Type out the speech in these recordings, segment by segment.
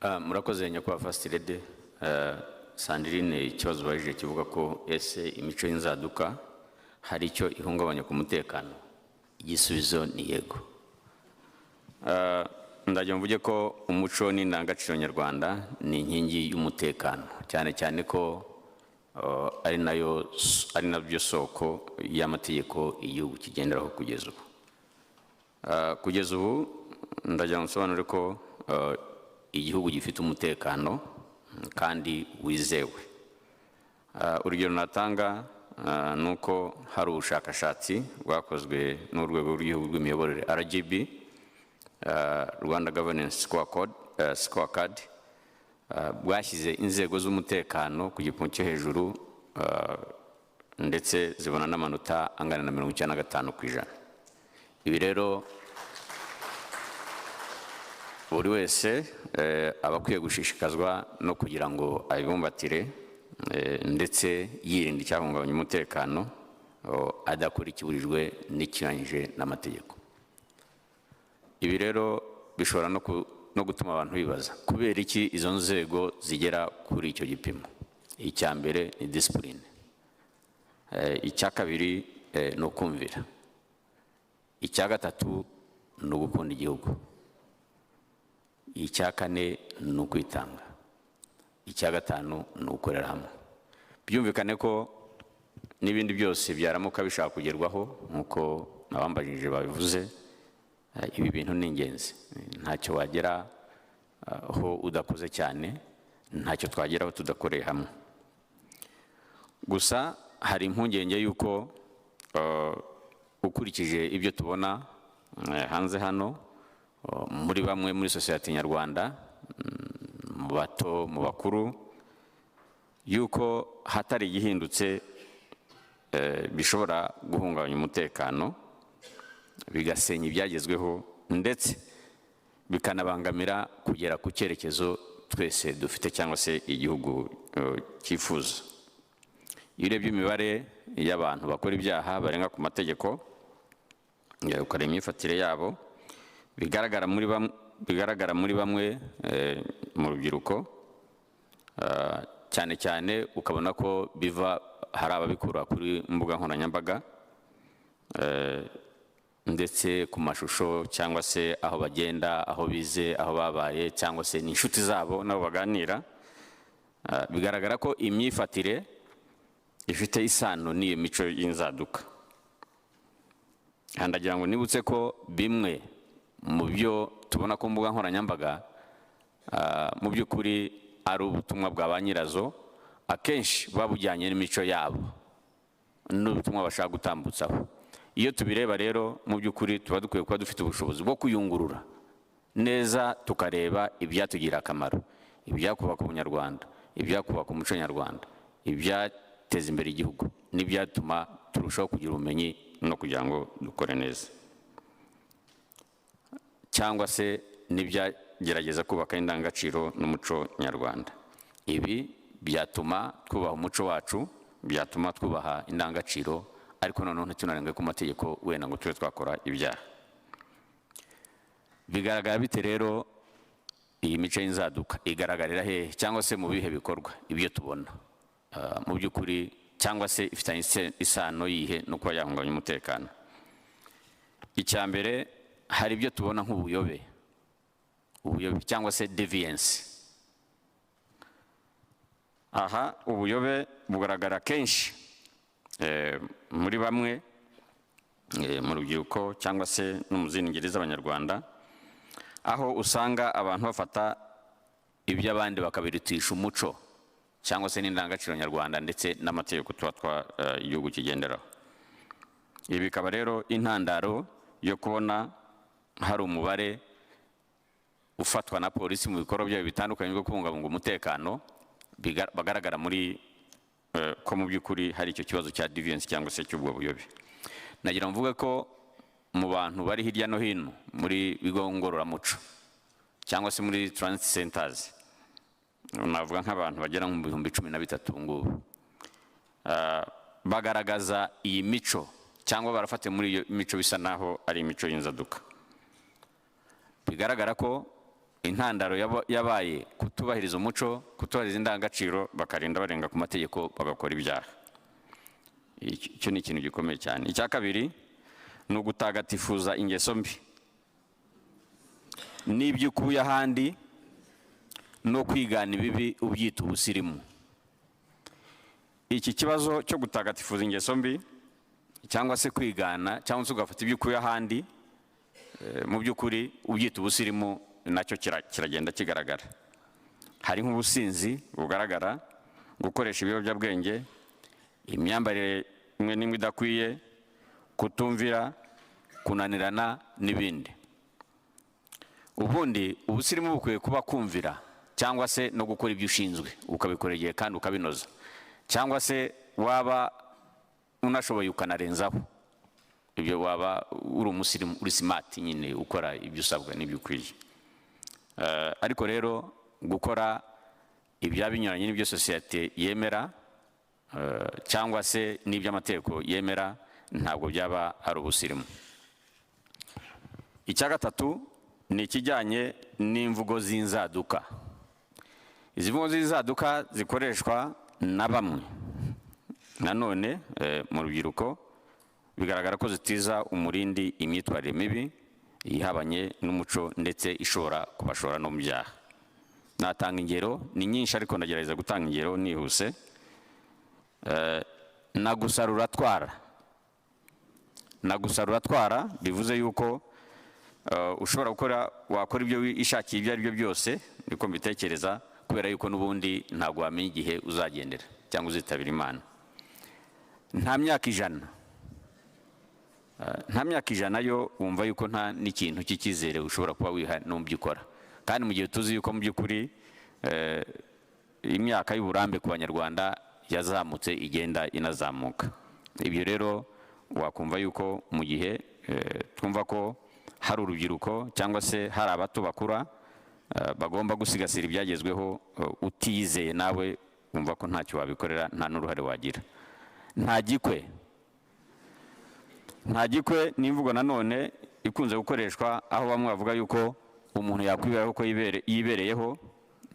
Murakoze nyakubahwa First Lady. Sandrine ikibazo baje kivuga ko ese imico y'inzaduka hari icyo ihungabanya ku mutekano. Igisubizo ni yego. Ndagira mvuge ko umuco n'indangagaciro nyarwanda ni inkingi y'umutekano, cyane cyane ko ari nabyo soko y'amategeko igihugu kigenderaho kugeza ubu. Kugeza ubu ndagira nsobanure ko igihugu gifite umutekano kandi wizewe. Urugero natanga nuko hari ubushakashatsi bwakozwe n'urwego rw'igihugu rw'imiyoborere RGB, Rwanda Governance Scorecard, bwashyize inzego z'umutekano ku gipimo cyo hejuru ndetse zibona n'amanota angana na 95%. Ibi rero buri wese abakwiye gushishikazwa no kugira ngo abibumbatire ndetse yirinda icyahungabanya umutekano adakora ikiburijwe n'ikinyuranyije n'amategeko. Ibi rero bishobora no gutuma abantu bibaza kubera iki izo nzego zigera kuri icyo gipimo. Icya mbere ni discipline, icya kabiri ni ukumvira, icya gatatu ni ugukunda igihugu, icya kane ni ukwitanga, icya gatanu ni ugukorera hamwe. Byumvikane ko n'ibindi byose byaramuka bishaka kugerwaho nk'uko nabambajije babivuze. Ibi bintu ni ingenzi, ntacyo wagera aho udakoze cyane, ntacyo twageraho tudakoreye hamwe. Gusa hari impungenge yuko ukurikije ibyo tubona hanze hano muri bamwe muri sosiyete nyarwanda, mu bato mu bakuru, yuko hatari igihindutse bishobora guhungabanya umutekano, bigasenya ibyagezweho ndetse bikanabangamira kugera ku cyerekezo twese dufite cyangwa se igihugu cyifuza. Iyo urebye imibare y'abantu bakora ibyaha barenga ku mategeko, ukareba imyifatire yabo, bigaragara muri bamwe mu rubyiruko, cyane cyane ukabona ko biva hari ababikura kuri mbuga nkoranyambaga ndetse ku mashusho cyangwa se aho bagenda, aho bize, aho babaye cyangwa se n'inshuti zabo nabo baganira. Bigaragara ko imyifatire ifite isano n'iyo mico y'inzaduka. Ndagira ngo nibutse ko bimwe mu byo tubona ku mbuga nkoranyambaga mu by'ukuri ari ubutumwa bwa ba nyirazo, akenshi babujyanye n'imico yabo n'ubutumwa bashaka gutambutsaho. Iyo tubireba rero mu by'ukuri tuba dukwiye kuba dufite ubushobozi bwo kuyungurura neza, tukareba ibyatugirira akamaro, ibyakubaka ubunyarwanda, ibyakubaka umuco nyarwanda, ibyateza imbere igihugu n'ibyatuma turushaho kugira ubumenyi no kugira ngo dukore neza, cyangwa se n'ibyagerageza kubaka indangagaciro n'umuco nyarwanda. Ibi byatuma twubaha umuco wacu, byatuma twubaha indangagaciro, ariko noneho ntitunarenge ku mategeko wenda ngo tube twakora ibyaha. Bigaragara bite rero iyi mico y'inzaduka? Igaragarira hehe cyangwa se mu bihe bikorwa ibyo tubona mu by'ukuri, cyangwa se ifitanye isano yihe no kuba yahungabanya umutekano? Icya mbere, hari ibyo tubona nk'ubuyobe cyangwa se deviance. Aha ubuyobe bugaragara kenshi muri bamwe mu rubyiruko cyangwa se no mu zindi ngeri z'abanyarwanda, aho usanga abantu bafata iby'abandi bakabirutisha umuco cyangwa se n'indangagaciro nyarwanda ndetse n'amategeko tuba igihugu kigenderaho. Ibi bikaba rero intandaro yo kubona hari umubare ufatwa na polisi mu bikorwa byayo bitandukanye byo kubungabunga umutekano, bagaragara muri ko mu by'ukuri hari icyo kibazo cya deviance cyangwa se cy'ubwo buyobe. Nagira mvuge ko mu bantu bari hirya no hino muri bigo ngororamuco cyangwa se muri transit centers, navuga nk'abantu bagera mu 13,000 ngubu, bagaragaza iyi mico cyangwa barafate muri iyo mico bisa naho ari imico y'inzaduka. Bigaragara ko intandaro yabaye kutubahiriza umuco, kutubahiriza indangagaciro, bakarinda barenga ku mategeko bagakora ibyaha. Icyo ni ikintu gikomeye cyane. Icya kabiri ni ugutagatifuza ingeso mbi n'ibyo ukuye ahandi no kwigana ibibi ubyita ubusirimu. Iki kibazo cyo gutagatifuza ingeso mbi cyangwa se kwigana cyangwa se ugafata ibyo ukuye ahandi mu by'ukuri ubyita ubusirimu nacyo kiragenda kigaragara. Hari nk'ubusinzi bugaragara, gukoresha ibiyobyabwenge, imyambarire imwe n'imwe idakwiye, kutumvira, kunanirana n'ibindi. Ubundi ubusirimu bukwiye kuba kumvira cyangwa se no gukora ibyo ushinzwe ukabikora igihe kandi ukabinoza, cyangwa se waba unashoboye ukanarenzaho. Ibyo waba uri umusirimu, uri smart nyine, ukora ibyo usabwa n'ibyo ukwiye. Ariko rero gukora ibya binyuranye n'ibyo sosiyete yemera cyangwa se n'iby'amategeko yemera ntabwo byaba ari ubusirimu. Icya gatatu ni ikijyanye n'imvugo z'inzaduka. Izi mvugo z'inzaduka zikoreshwa na bamwe nanone mu rubyiruko, bigaragara ko zitiza umurindi imyitwarire mibi ihabanye n'umuco ndetse ishobora kubashora no mu byaha. Natanga ingero ni nyinshi ariko ndagerageza gutanga ingero nihuse. Nagusarura twara bivuze yuko ushobora wakora ibyo ishakiye ibyo ari byo byose, niko mbitekereza, kubera yuko n'ubundi ntabwo wamenya igihe uzagendera cyangwa uzitabira Imana. Nta myaka ijana yo wumva yuko nta n'ikintu cy'icyizere ushobora kuba wiha no mu byo ukora, kandi mu gihe tuzi yuko mu by'ukuri imyaka y'uburambe ku banyarwanda yazamutse igenda inazamuka. Ibyo rero wakumva yuko mu gihe twumva ko hari urubyiruko cyangwa se hari abato bakura bagomba gusigasira ibyagezweho, utiyizeye nawe wumva ko ntacyo wabikorera, nta n'uruhare wagira. Nta gikwe ni imvugo nanone ikunze gukoreshwa, aho bamwe bavuga yuko umuntu yakwiberaho ko yibereyeho,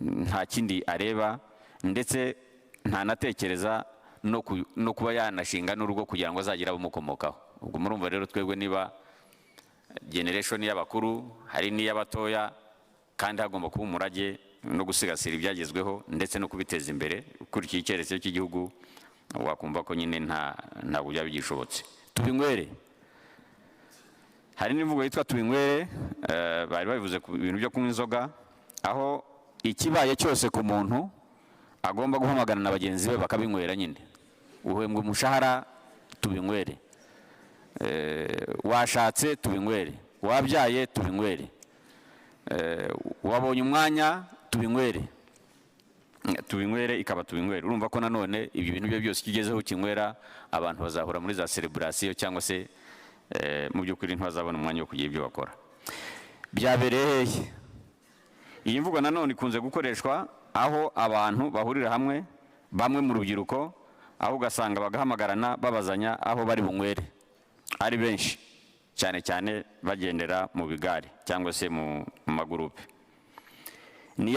nta kindi areba, ndetse ntanatekereza no kuba yanashinga n'urugo kugira ngo azagire abamukomokaho. Ubwo murumva rero twebwe niba generation y'abakuru hari n'iy'abatoya, kandi hagomba kuba umurage no gusigasira ibyagezweho ndetse no kubiteza imbere ukurikiye icyerekezo cy'igihugu, wakumva ko nyine ntabwo byaba bigishobotse. Tubinywere, hari n'imvugo yitwa tubinywere, bari babivuze ku bintu byo kunywa inzoga, aho ikibaye cyose ku muntu agomba guhamagara na bagenzi be bakabinywera. Nyine uhembwa umushahara, tubinywere. Washatse, tubinywere. Wabyaye, tubinywere. Wabonye umwanya, tubinywere. Tubinywere ikaba tubinywere. Urumva ko nanone ibyo bintu byo byose kigezeho kinywera, abantu bazahura muri za celebration cyangwa se mu by'ukuri ntibazabona umwanya wo kugira ibyo bakora. Byabereye hehe? Iyi mvugo nanone ikunze gukoreshwa aho abantu bahurira hamwe, bamwe mu rubyiruko, aho ugasanga bagahamagarana babazanya aho bari bunywere ari benshi, cyane cyane bagendera mu bigare cyangwa se mu magurupe. Ni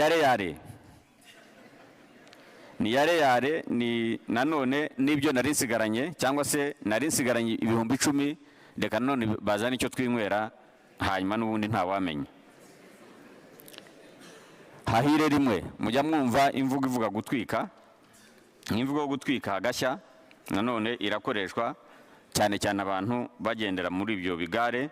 yare ni nanone n'ibyo nari nsigaranye cyangwa se nari nsigaranye 10,000, reka nanone bazana icyo twinywera, hanyuma n'ubundi ntawamenya. Hahire rimwe, mujya mwumva imvugo ivuga gutwika. Imvugo yo gutwika hagashya nanone irakoreshwa cyane cyane abantu bagendera muri ibyo bigare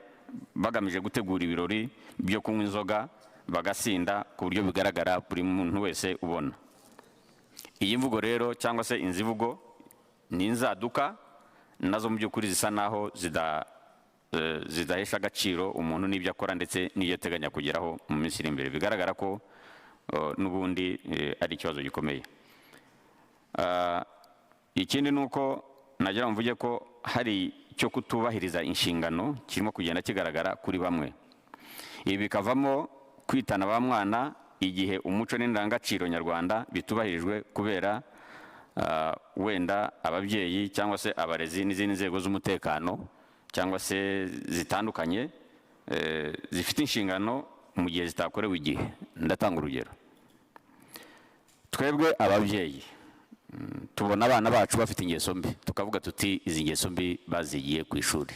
bagamije gutegura ibirori byo kunywa inzoga, bagasinda ku buryo bigaragara buri muntu wese ubona. Iyi mvugo rero cyangwa se inzivugo ni inzaduka, nazo mu by'ukuri zisa naho zidahesha agaciro umuntu n'ibyo akora ndetse n'ibyo ateganya kugeraho mu minsi iri imbere. Bigaragara ko n'ubundi ari ikibazo gikomeye. Ikindi ni uko nagira mvuge ko hari cyo kutubahiriza inshingano kirimo kugenda kigaragara kuri bamwe. Ibi bikavamo kwitana ba mwana igihe umuco n'indangagaciro nyarwanda bitubahirijwe kubera wenda ababyeyi cyangwa se abarezi n'izindi nzego z'umutekano cyangwa se zitandukanye zifite inshingano mu gihe zitakorewe igihe. ndatanga urugero. Twebwe ababyeyi tubona abana bacu bafite ingeso mbi, tukavuga tuti izi ngeso mbi bazigiye ku ishuri.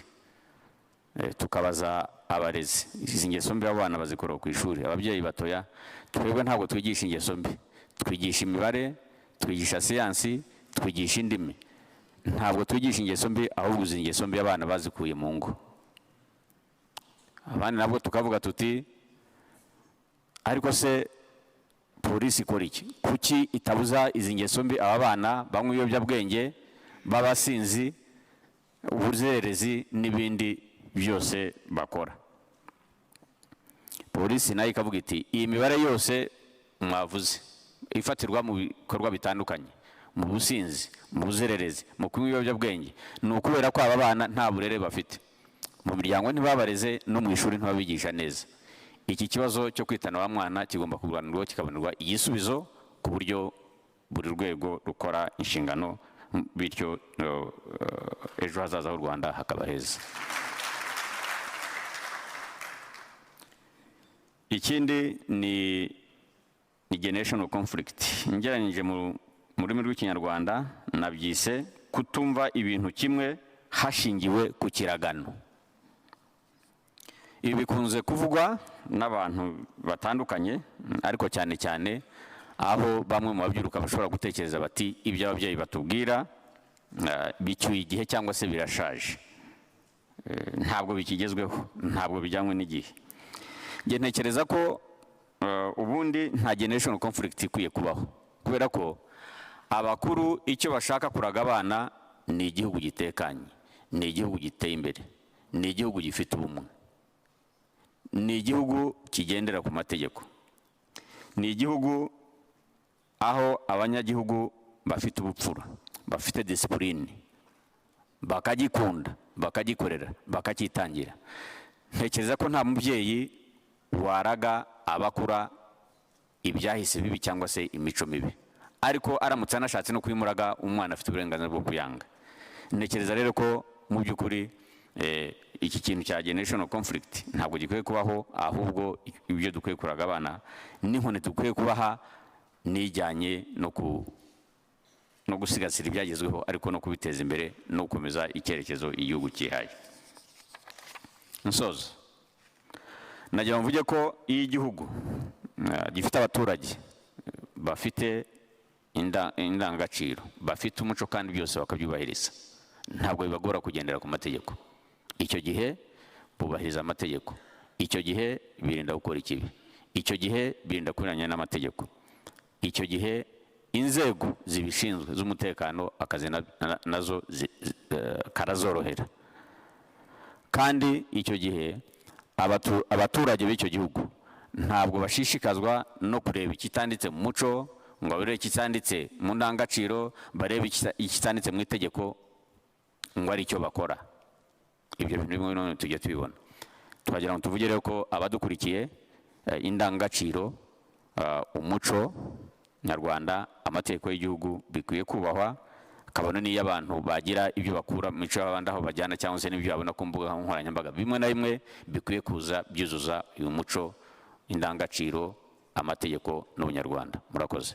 Tukabaza abarezi, izi ngeso mbi abana bazikora ku ishuri. Ababyeyi batoya, twebwe ntabwo twigisha ingeso mbi, twigisha imibare, twigisha siyansi, twigisha indimi. Ntabwo twigisha ingeso mbi, ahubwo izi ngeso mbi abana bazikuye mu ngo. Abandi nabwo tukavuga tuti ariko se polisi ikora iki? Kuki itabuza izi ngeso mbi aba bana banywa ibiyobyabwenge, b'abasinzi, ubuzererezi n'ibindi byose bakora? Polisi nayo ikavuga iti iyi mibare yose mwavuze ifatirwa mu bikorwa bitandukanye, mu businzi, mu buzererezi, mu kunywa ibiyobyabwenge, ni ukubera ko aba bana nta burere bafite, mu miryango ntibabareze, no mu ishuri ntibabigisha neza. Iki kibazo cyo kwitana wa mwana kigomba kuganirwaho, kikabonerwa igisubizo ku buryo buri rwego rukora inshingano, bityo ejo hazaza h'u Rwanda hakaba heza. Ikindi ni generational conflict. Ngeranyije mu rurimi rw'Ikinyarwanda nabyise kutumva ibintu kimwe hashingiwe ku kiragano. Ibi bikunze kuvugwa n'abantu batandukanye, ariko cyane cyane aho bamwe mu babyiruka bashobora gutekereza bati ibyo ababyeyi batubwira bicyuye igihe cyangwa se birashaje, ntabwo bikigezweho, ntabwo bijyanywe n'igihe. Nge ntekereza ko ubundi nta generational conflict ikwiye kubaho, kubera ko abakuru icyo bashaka kuraga abana ni igihugu gitekanye, ni igihugu giteye imbere, ni igihugu gifite ubumwe, ni igihugu kigendera ku mategeko, ni igihugu aho abanyagihugu bafite ubupfura, bafite discipline, bakagikunda, bakagikorera, bakacyitangira. Ntekereza ko nta mubyeyi waraga abakura ibyahise bibi cyangwa se imico mibi, ariko aramutse anashatse no kwimuraga umwana afite uburenganzira bwo kuyanga. Ntekereza rero ko mu by'ukuri iki kintu cya generational conflict ntabwo gikwiye kubaho, ahubwo ibyo dukwiye kuraga abana n'inkoni dukwiye kubaha nijyanye no gusigasira ibyagezweho, ariko no kubiteza imbere no gukomeza icyerekezo igihugu cyihaye. Nsoza nagira ngo mvuge ko iyo igihugu gifite abaturage bafite indangagaciro, bafite umuco kandi byose bakabyubahiriza, ntabwo bibagora kugendera ku mategeko. Icyo gihe bubahiriza amategeko, icyo gihe birinda gukora ikibi, icyo gihe birinda kunyuranya n'amategeko, icyo gihe inzego zibishinzwe z'umutekano akazi nazo karazorohera, kandi icyo gihe abaturage b'icyo gihugu ntabwo bashishikazwa no kureba ikitanditse mu muco, ngo barebe ikitanditse mu ndangagaciro, barebe ikitanditse mu itegeko ngo ari cyo bakora. Ibyo bintu bimwe none tujya tubibona. Twagira ngo tuvugire ko abadukurikiye indangagaciro, umuco nyarwanda, amategeko y'igihugu bikwiye kubahwa, kabone n'iyo abantu bagira ibyo bakura mu mico y'abandi aho bajyana, cyangwa se n'ibyo babona ku mbuga nkoranyambaga, bimwe na bimwe bikwiye kuza byuzuza uyu muco, indangagaciro, amategeko n'ubunyarwanda. Murakoze.